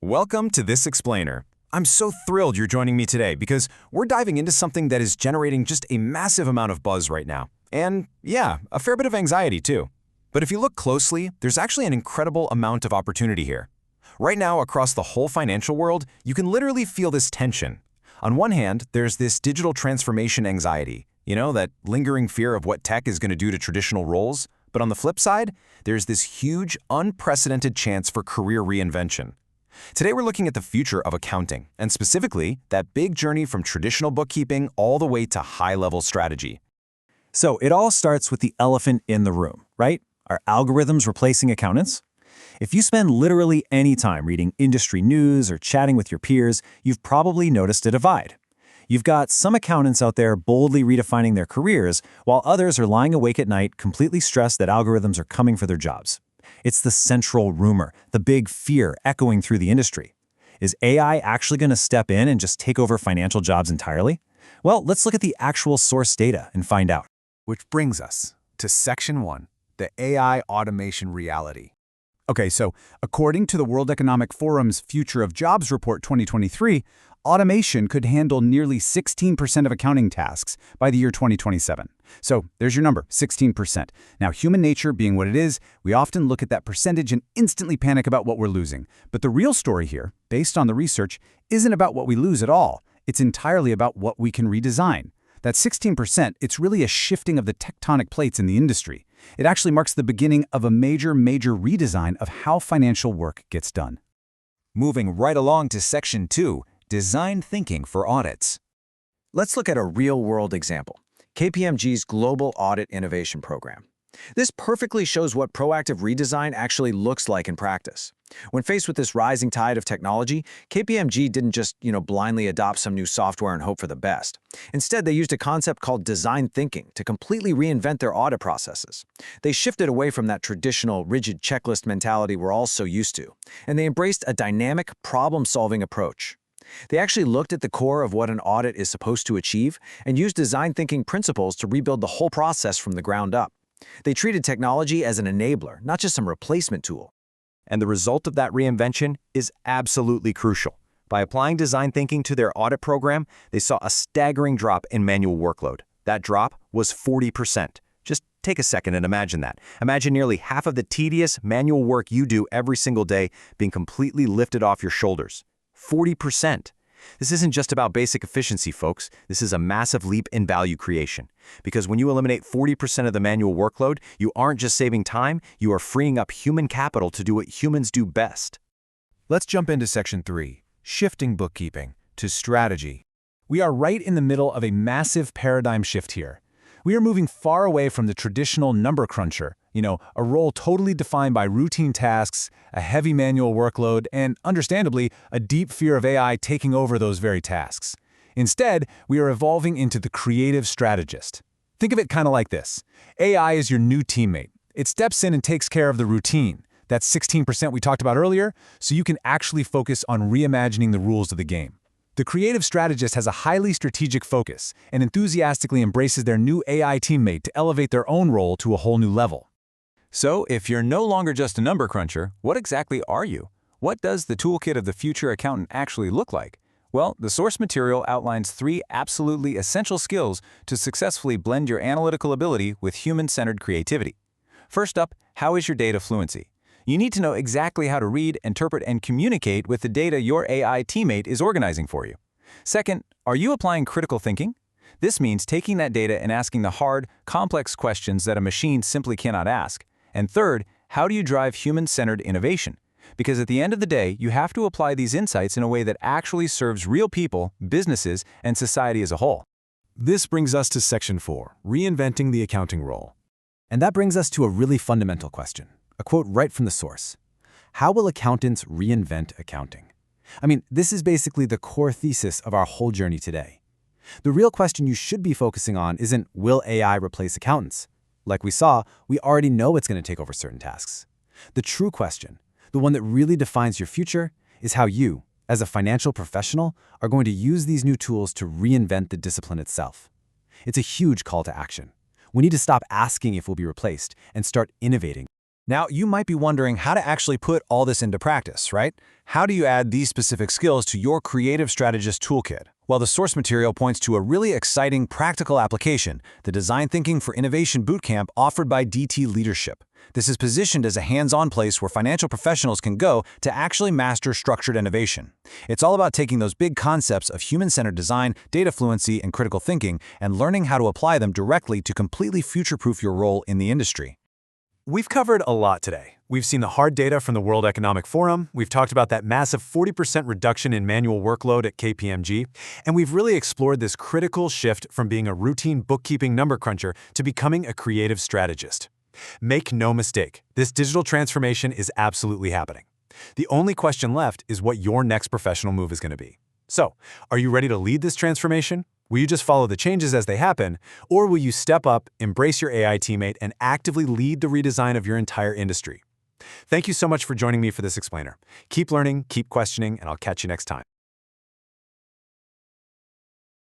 Welcome to This Explainer. I'm so thrilled you're joining me today because we're diving into something that is generating just a massive amount of buzz right now. And yeah, a fair bit of anxiety too. But if you look closely, there's actually an incredible amount of opportunity here. Right now, across the whole financial world, you can literally feel this tension. On one hand, there's this digital transformation anxiety, that lingering fear of what tech is going to do to traditional roles. But on the flip side, there's this huge, unprecedented chance for career reinvention. Today we're looking at the future of accounting, and specifically, that big journey from traditional bookkeeping all the way to high-level strategy. So it all starts with the elephant in the room, right? Are algorithms replacing accountants? If you spend literally any time reading industry news or chatting with your peers, you've probably noticed a divide. You've got some accountants out there boldly redefining their careers, while others are lying awake at night completely stressed that algorithms are coming for their jobs. It's the central rumor, the big fear echoing through the industry. Is AI actually going to step in and just take over financial jobs entirely? Well, let's look at the actual source data and find out. Which brings us to Section 1, the AI automation reality. Okay, so according to the World Economic Forum's Future of Jobs Report 2023, automation could handle nearly 16% of accounting tasks by the year 2027. So there's your number, 16%. Now, human nature being what it is, we often look at that percentage and instantly panic about what we're losing. But the real story here, based on the research, isn't about what we lose at all. It's entirely about what we can redesign. That 16%, it's really a shifting of the tectonic plates in the industry. It actually marks the beginning of a major redesign of how financial work gets done. Moving right along to Section 2, Design Thinking for Audits. Let's look at a real-world example, KPMG's Global Audit Innovation Program. This perfectly shows what proactive redesign actually looks like in practice. When faced with this rising tide of technology, KPMG didn't just, blindly adopt some new software and hope for the best. Instead, they used a concept called design thinking to completely reinvent their audit processes. They shifted away from that traditional, rigid checklist mentality we're all so used to, and they embraced a dynamic, problem-solving approach. They actually looked at the core of what an audit is supposed to achieve and used design thinking principles to rebuild the whole process from the ground up. They treated technology as an enabler, not just some replacement tool. And the result of that reinvention is absolutely crucial. By applying design thinking to their audit program, they saw a staggering drop in manual workload. That drop was 40%. Just take a second and imagine that. Imagine nearly half of the tedious manual work you do every single day being completely lifted off your shoulders. 40%. This isn't just about basic efficiency, folks. This is a massive leap in value creation. Because when you eliminate 40% of the manual workload, you aren't just saving time, you are freeing up human capital to do what humans do best. Let's jump into Section 3, Shifting Bookkeeping to Strategy. We are right in the middle of a massive paradigm shift here. We are moving far away from the traditional number cruncher, a role totally defined by routine tasks, a heavy manual workload, and, understandably, a deep fear of AI taking over those very tasks. Instead, we are evolving into the creative strategist. Think of it kind of like this. AI is your new teammate. It steps in and takes care of the routine, that 16% we talked about earlier, so you can actually focus on reimagining the rules of the game. The creative strategist has a highly strategic focus and enthusiastically embraces their new AI teammate to elevate their own role to a whole new level. So, if you're no longer just a number cruncher, what exactly are you? What does the toolkit of the future accountant actually look like? Well, the source material outlines 3 absolutely essential skills to successfully blend your analytical ability with human-centered creativity. First up, how is your data fluency? You need to know exactly how to read, interpret, and communicate with the data your AI teammate is organizing for you. Second, are you applying critical thinking? This means taking that data and asking the hard, complex questions that a machine simply cannot ask. And third, how do you drive human-centered innovation? Because at the end of the day, you have to apply these insights in a way that actually serves real people, businesses, and society as a whole. This brings us to Section 4, Reinventing the Accounting Role. And that brings us to a really fundamental question, a quote right from the source. How will accountants reinvent accounting? This is basically the core thesis of our whole journey today. The real question you should be focusing on isn't, will AI replace accountants? Like we saw, we already know it's going to take over certain tasks. The true question, the one that really defines your future, is how you, as a financial professional, are going to use these new tools to reinvent the discipline itself. It's a huge call to action. We need to stop asking if we'll be replaced and start innovating. Now, you might be wondering how to actually put all this into practice, right? How do you add these specific skills to your creative strategist toolkit? Well, the source material points to a really exciting practical application, the Design Thinking for Innovation Bootcamp offered by DT Leadership. This is positioned as a hands-on place where financial professionals can go to actually master structured innovation. It's all about taking those big concepts of human-centered design, data fluency, and critical thinking, and learning how to apply them directly to completely future-proof your role in the industry. We've covered a lot today. We've seen the hard data from the World Economic Forum, we've talked about that massive 40% reduction in manual workload at KPMG, and we've really explored this critical shift from being a routine bookkeeping number cruncher to becoming a creative strategist. Make no mistake, this digital transformation is absolutely happening. The only question left is what your next professional move is going to be. So, are you ready to lead this transformation? Will you just follow the changes as they happen, or will you step up, embrace your AI teammate, and actively lead the redesign of your entire industry? Thank you so much for joining me for this explainer. Keep learning, keep questioning, and I'll catch you next time.